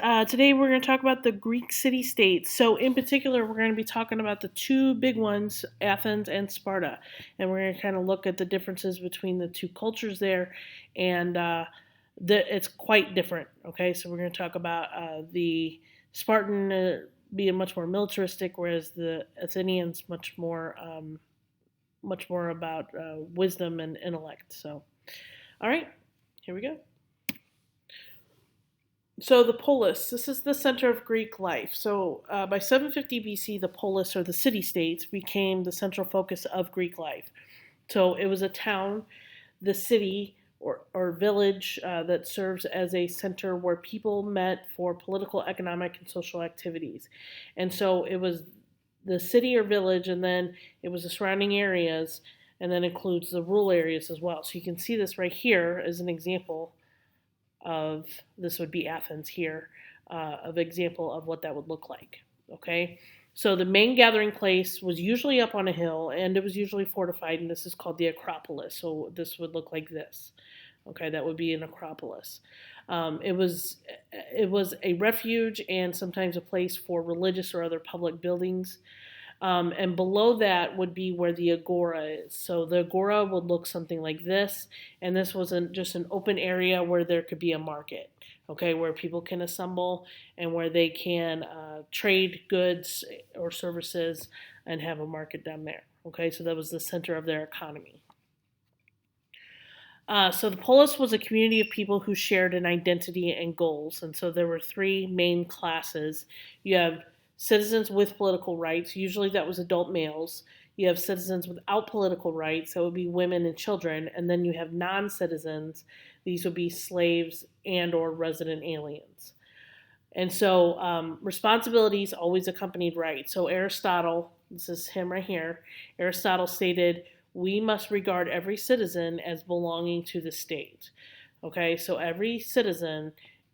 Today we're going to talk about the Greek city-states. So, in particular, we're going to be talking about the two big ones, Athens and Sparta, and we're going to kind of look at the differences between the two cultures there, and it's quite different. Okay, so we're going to talk about the Spartan being much more militaristic, whereas the Athenians much more about wisdom and intellect. So, all right, here we go. So the polis, this is the center of Greek life. So by 750 BC, the polis, or the city-states, became the central focus of Greek life. So it was a town, the city or village that serves as a center where people met for political, economic, and social activities. And so it was the city or village, and then it was the surrounding areas, and then includes the rural areas as well. So you can see this right here as an example of this would be Athens here, of example of what that would look like. Okay, so the main gathering place was usually up on a hill, and it was usually fortified, and this is called the Acropolis. So this would look like this. Okay, that would be an Acropolis. It was a refuge and sometimes a place for religious or other public buildings. And below that would be where the agora is. So the agora would look something like this, and this was just an open area where there could be a market, okay, where people can assemble and where they can trade goods or services and have a market down there. Okay, so that was the center of their economy. So the polis was a community of people who shared an identity and goals, and so there were three main classes. You have citizens with political rights. Usually that was adult males. You have citizens without political rights. That would be women and children. And then you have non-citizens. These would be slaves and or resident aliens. And so responsibilities always accompanied rights. So Aristotle, this is him right here, Aristotle stated, we must regard every citizen as belonging to the state. Okay, so every citizen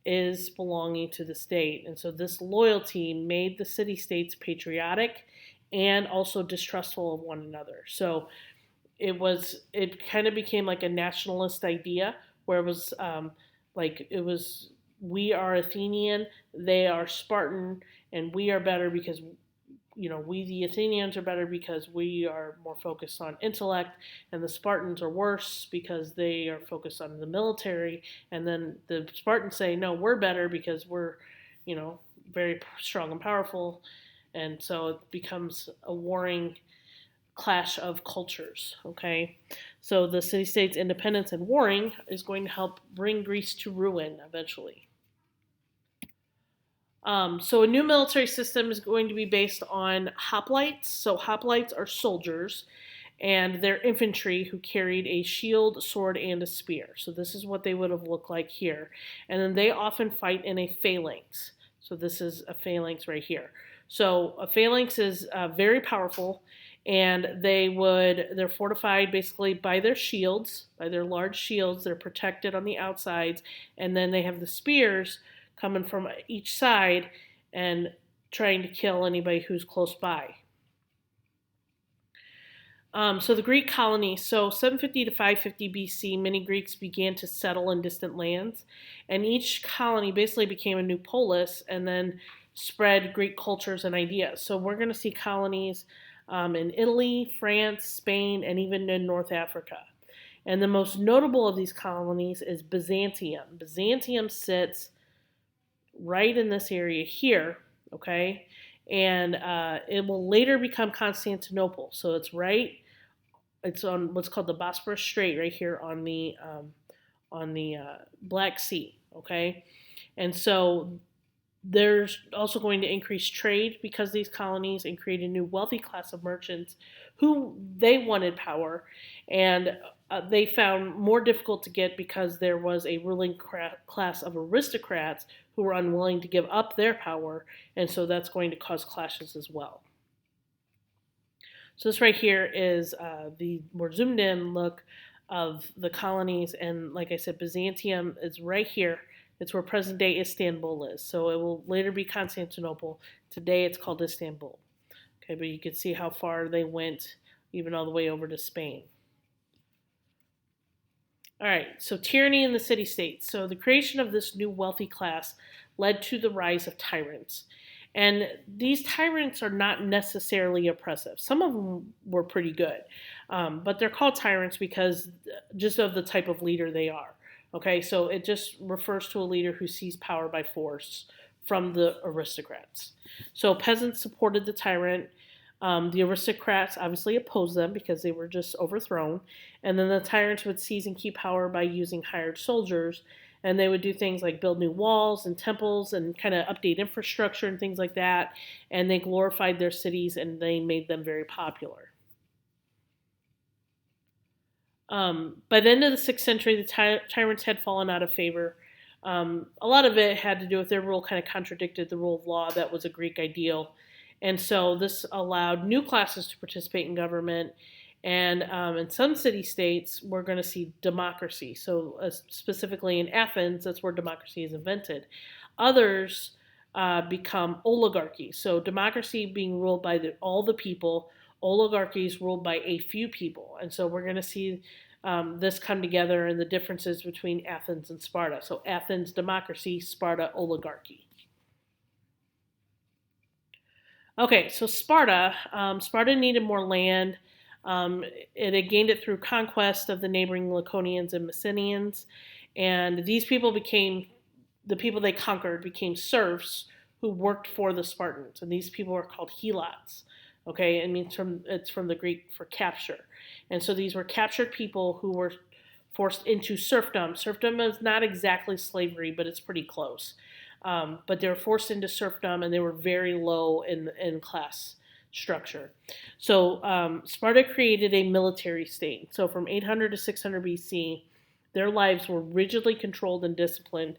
is belonging to the state. And so this loyalty made the city states patriotic and also distrustful of one another. So it kind of became like a nationalist idea where it was we are Athenian, they are Spartan, and we are better because we the Athenians are better because we are more focused on intellect, and the Spartans are worse because they are focused on the military. And then the Spartans say, no, we're better because we're, very strong and powerful. And so it becomes a warring clash of cultures. Okay, so the city states' independence and warring is going to help bring Greece to ruin eventually. So a new military system is going to be based on hoplites. So hoplites are soldiers, and they're infantry who carried a shield, sword, and a spear. So this is what they would have looked like here. And then they often fight in a phalanx. So this is a phalanx right here. So a phalanx is very powerful, and they're fortified basically by their shields, by their large shields. They're protected on the outsides, and then they have the spears coming from each side and trying to kill anybody who's close by. So the Greek colonies, so 750 to 550 BC, many Greeks began to settle in distant lands, and each colony basically became a new polis and then spread Greek cultures and ideas. So we're going to see colonies in Italy, France, Spain, and even in North Africa. And the most notable of these colonies is Byzantium. Byzantium sits right in this area here, okay? And it will later become Constantinople. So it's on what's called the Bosporus Strait right here on the Black Sea, okay? And so there's also going to increase trade because these colonies and create a new wealthy class of merchants who they wanted power, and they found more difficult to get because there was a ruling class of aristocrats who were unwilling to give up their power, and so that's going to cause clashes as well. So this right here is the more zoomed in look of the colonies, and like I said, Byzantium is right here. It's where present day Istanbul is. So it will later be Constantinople. Today it's called Istanbul. Okay, but you can see how far they went, even all the way over to Spain. All right, so tyranny in the city states. So the creation of this new wealthy class led to the rise of tyrants. And these tyrants are not necessarily oppressive. Some of them were pretty good, but they're called tyrants because just of the type of leader they are. Okay, so it just refers to a leader who seized power by force from the aristocrats. So peasants supported the tyrant. The aristocrats obviously opposed them because they were just overthrown. And then the tyrants would seize and keep power by using hired soldiers. And they would do things like build new walls and temples and kind of update infrastructure and things like that. And they glorified their cities and they made them very popular. By the end of the 6th century, the tyrants had fallen out of favor. A lot of it had to do with their rule kind of contradicted the rule of law that was a Greek ideal. And so this allowed new classes to participate in government. And in some city-states, we're going to see democracy. So specifically in Athens, that's where democracy is invented. Others become oligarchy. So democracy being ruled by all the people, oligarchies ruled by a few people. And so we're going to see this come together and the differences between Athens and Sparta. So Athens, democracy, Sparta, oligarchy. Okay, so Sparta. Sparta needed more land. It had gained it through conquest of the neighboring Laconians and Messenians. And these people the people they conquered became serfs who worked for the Spartans. And these people are called helots. Okay, it's from the Greek for capture. And so these were captured people who were forced into serfdom. Serfdom is not exactly slavery, but it's pretty close. But they were forced into serfdom and they were very low in class structure. So Sparta created a military state. So from 800 to 600 BC, their lives were rigidly controlled and disciplined.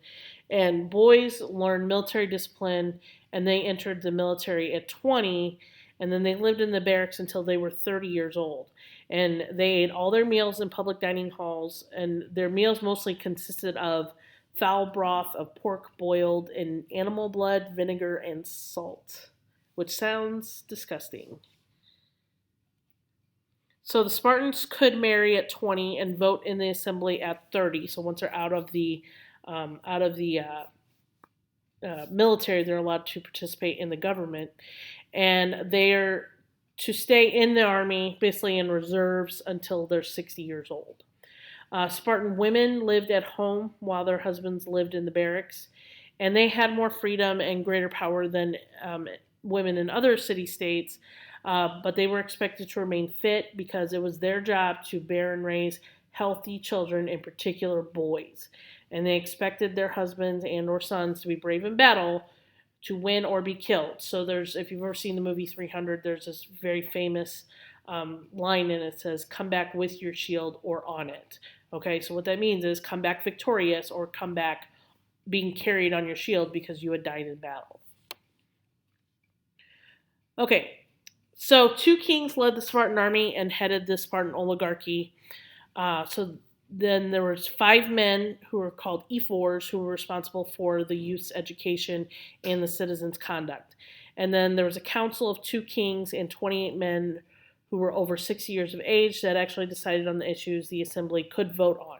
And boys learned military discipline and they entered the military at 20, and then they lived in the barracks until they were 30 years old. And they ate all their meals in public dining halls, and their meals mostly consisted of fowl broth of pork boiled in animal blood, vinegar, and salt, which sounds disgusting. So the Spartans could marry at 20 and vote in the assembly at 30. So once they're out of the military, they're allowed to participate in the government, and they're to stay in the army, basically in reserves, until they're 60 years old. Spartan women lived at home while their husbands lived in the barracks, and they had more freedom and greater power than women in other city-states, but they were expected to remain fit because it was their job to bear and raise healthy children, in particular boys. And they expected their husbands and or sons to be brave in battle, to win or be killed. So if you've ever seen the movie 300, there's this very famous line in it says, "Come back with your shield or on it." Okay, so what that means is come back victorious or come back being carried on your shield because you had died in battle. Okay, so 2 kings led the Spartan army and headed the Spartan oligarchy. So then there was 5 men who were called ephors who were responsible for the youth's education and the citizens' conduct. And then there was a council of 2 kings and 28 men who were over 60 years of age that actually decided on the issues the assembly could vote on.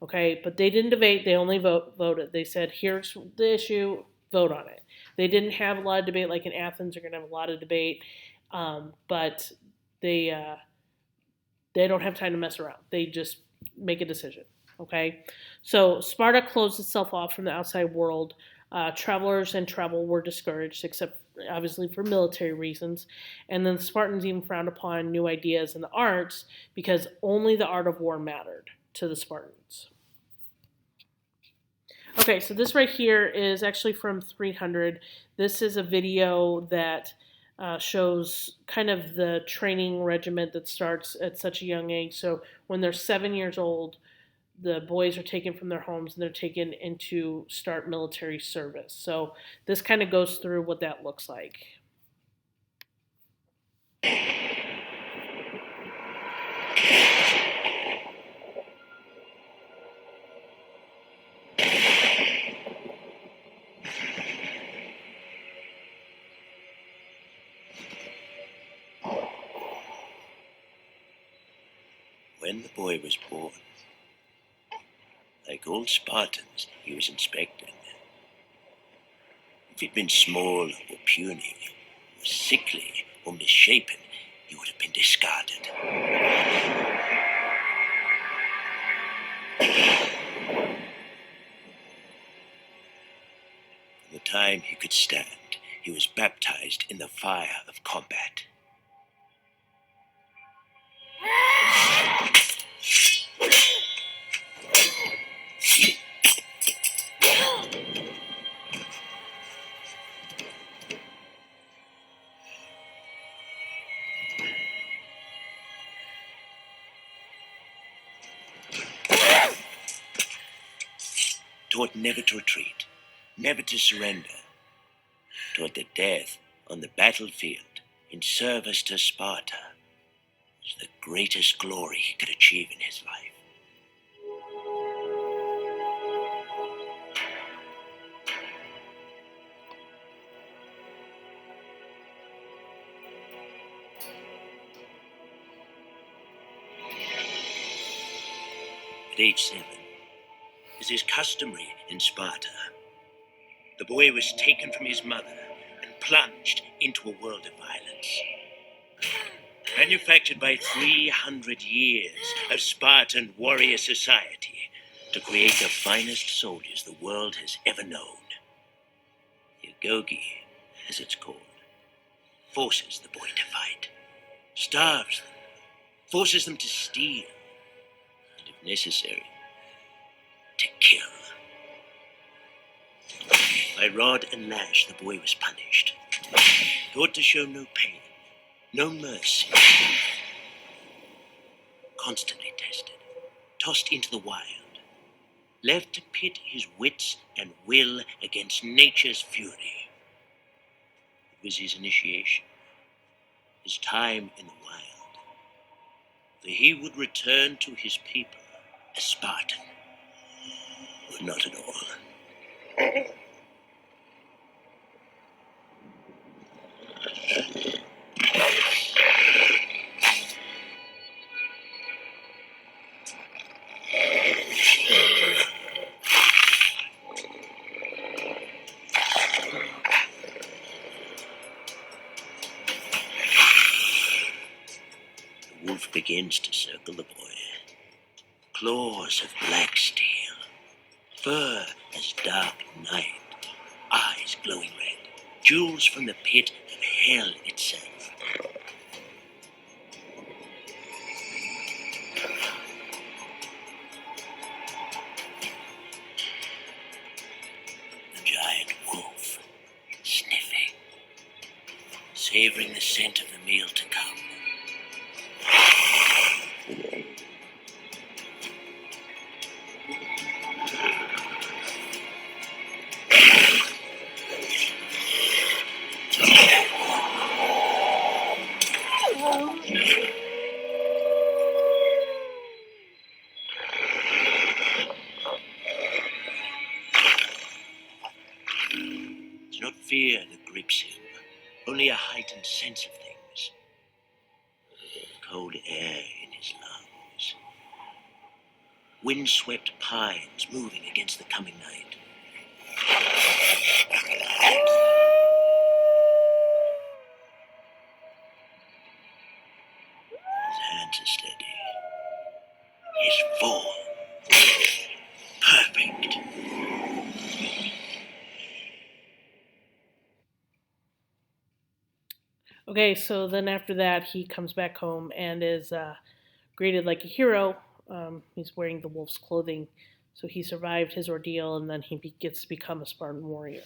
Okay, but they didn't debate, they only voted. They said, here's the issue, vote on it. They didn't have a lot of debate like in Athens. They're going to have a lot of debate, but they don't have time to mess around. They just make a decision. Okay, so Sparta closed itself off from the outside world. Travelers and travel were discouraged, except obviously for military reasons. And then the Spartans even frowned upon new ideas in the arts because only the art of war mattered to the Spartans. Okay, so this right here is actually from 300. This is a video that shows kind of the training regiment that starts at such a young age. So when they're 7 years old, the boys are taken from their homes and they're taken into start military service. So this kind of goes through what that looks like. When the boy was born, like all Spartans, he was inspected. If he'd been small or puny, or sickly or misshapen, he would have been discarded. From the time he could stand, he was baptized in the fire of combat. Taught never to retreat, never to surrender. Taught that death on the battlefield in service to Sparta was the greatest glory he could achieve in his life. At age 7, as is customary in Sparta, the boy was taken from his mother and plunged into a world of violence. Manufactured by 300 years of Spartan warrior society to create the finest soldiers the world has ever known. The Agoge, as it's called, forces the boy to fight, starves them, forces them to steal, and if necessary, to kill. By rod and lash, the boy was punished, taught to show no pain, no mercy, constantly tested, tossed into the wild, left to pit his wits and will against nature's fury. It was his initiation, his time in the wild, for he would return to his people a Spartan, but not at all. The wolf begins to circle the boy. Claws of black steel, fur as dark night, eyes glowing red, jewels from the pit of hell itself. The giant wolf, sniffing, savoring the scent of the meal to come. It's not fear that grips him, only a heightened sense of things. Cold air in his lungs. Wind-swept pines moving against the coming night. His hands are steady. His fall. Perfect. Okay, so then after that, he comes back home and is greeted like a hero. He's wearing the wolf's clothing, so he survived his ordeal, and then gets to become a Spartan warrior.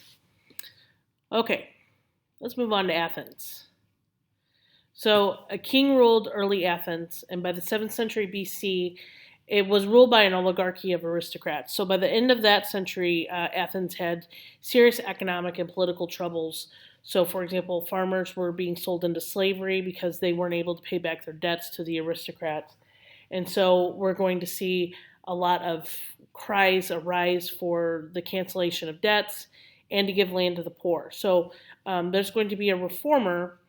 Okay, let's move on to Athens. So a king ruled early Athens, and by the 7th century BC, it was ruled by an oligarchy of aristocrats. So by the end of that century, Athens had serious economic and political troubles. So, for example, farmers were being sold into slavery because they weren't able to pay back their debts to the aristocrats. And so we're going to see a lot of cries arise for the cancellation of debts and to give land to the poor. So there's going to be a reformer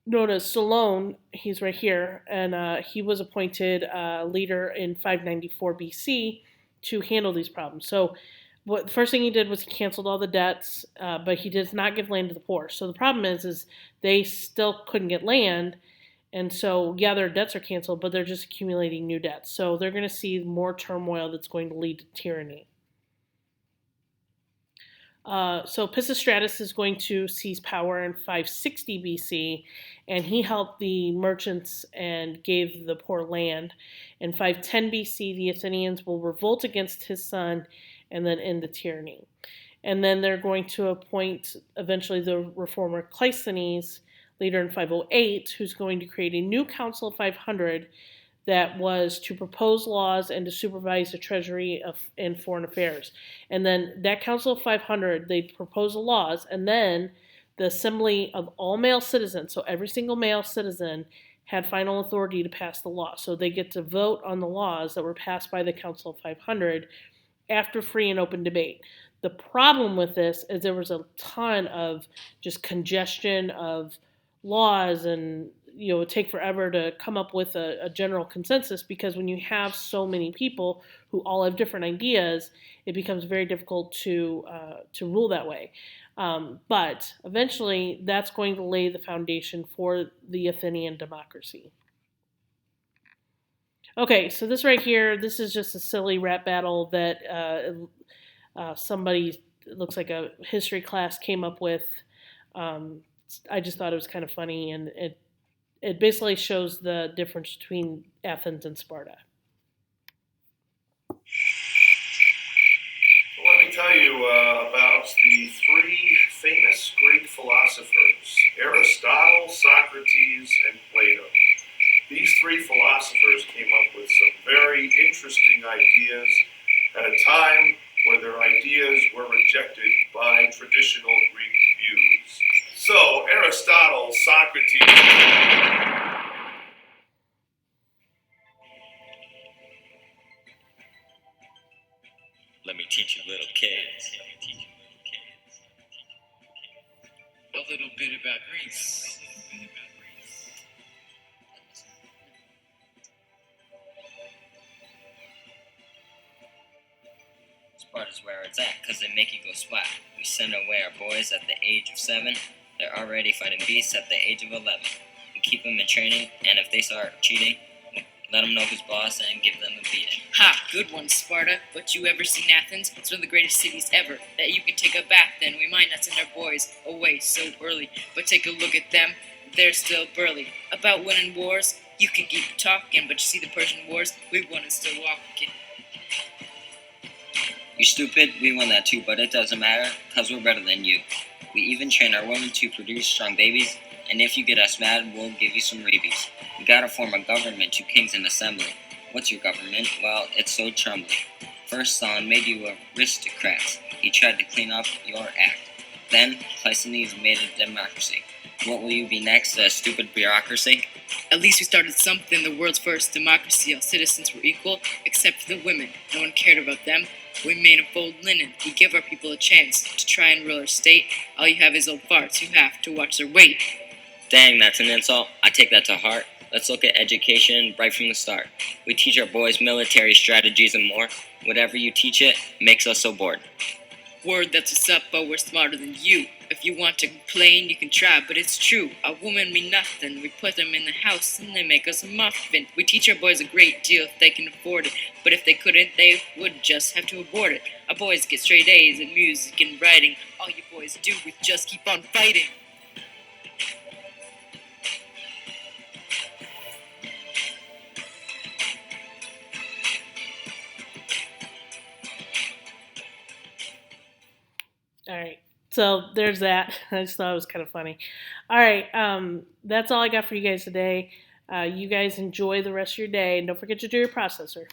known as Solon. He's right here, and he was appointed leader in 594 BC to handle these problems. So what the first thing he did was he canceled all the debts, but he does not give land to the poor. So the problem is they still couldn't get land, and so yeah, their debts are canceled, but they're just accumulating new debts. So they're going to see more turmoil that's going to lead to tyranny. So Pisistratus is going to seize power in 560 BC, and he helped the merchants and gave the poor land. In 510 BC, the Athenians will revolt against his son and then end the tyranny. And then they're going to appoint eventually the reformer Cleisthenes, later in 508, who's going to create a new council of 500 that was to propose laws and to supervise the treasury and foreign affairs. And then that Council of 500, they propose the laws, and then the assembly of all male citizens, so every single male citizen had final authority to pass the law. So they get to vote on the laws that were passed by the Council of 500 after free and open debate. The problem with this is there was a ton of just congestion of laws, and it would take forever to come up with a general consensus, because when you have so many people who all have different ideas, it becomes very difficult to rule that way. But eventually, that's going to lay the foundation for the Athenian democracy. Okay, so this right here, this is just a silly rap battle that somebody, it looks like a history class, came up with. I just thought it was kind of funny, and it basically shows the difference between Athens and Sparta. Let me tell you about the three famous Greek philosophers, Aristotle, Socrates, and Plato. These three philosophers came up with some very interesting ideas at a time where their ideas were rejected by traditional Greek views. So, Aristotle, Socrates... Let me teach you little kids. A little bit about Greece. Sparta's where it's at, cause they make you go splat. We send away our boys at the age of 7. They're already fighting beasts at the age of 11. We keep them in training, and if they start cheating, let them know who's boss and give them a beating. Ha! Good one, Sparta. But you ever seen Athens? It's one of the greatest cities ever. That you can take a bath then. We might not send our boys away so early. But take a look at them. They're still burly. About winning wars, you can keep talking. But you see the Persian wars, we won and still walking. You stupid, we won that too, but it doesn't matter, cause we're better than you. We even train our women to produce strong babies, and if you get us mad, we'll give you some rabies. We gotta form a government, 2 kings and assembly. What's your government? Well, it's so trembling. First Solon made you aristocrats. He tried to clean up your act. Then, Cleisthenes made a democracy. What will you be next, a stupid bureaucracy? At least we started something, the world's first democracy. All citizens were equal, except for the women. No one cared about them. We made them fold linen. We give our people a chance to try and rule our state. All you have is old farts who have to watch their weight. Dang, that's an insult. I take that to heart. Let's look at education right from the start. We teach our boys military strategies and more. Whatever you teach it makes us so bored. Word, that's what's up, but we're smarter than you. If you want to complain, you can try, but it's true. Our women mean nothing. We put them in the house and they make us a muffin. We teach our boys a great deal if they can afford it, but if they couldn't, they would just have to abort it. Our boys get straight A's in music and writing. All you boys do is just keep on fighting. All right. So there's that. I just thought it was kind of funny. All right. That's all I got for you guys today. You guys enjoy the rest of your day, and don't forget to do your processor.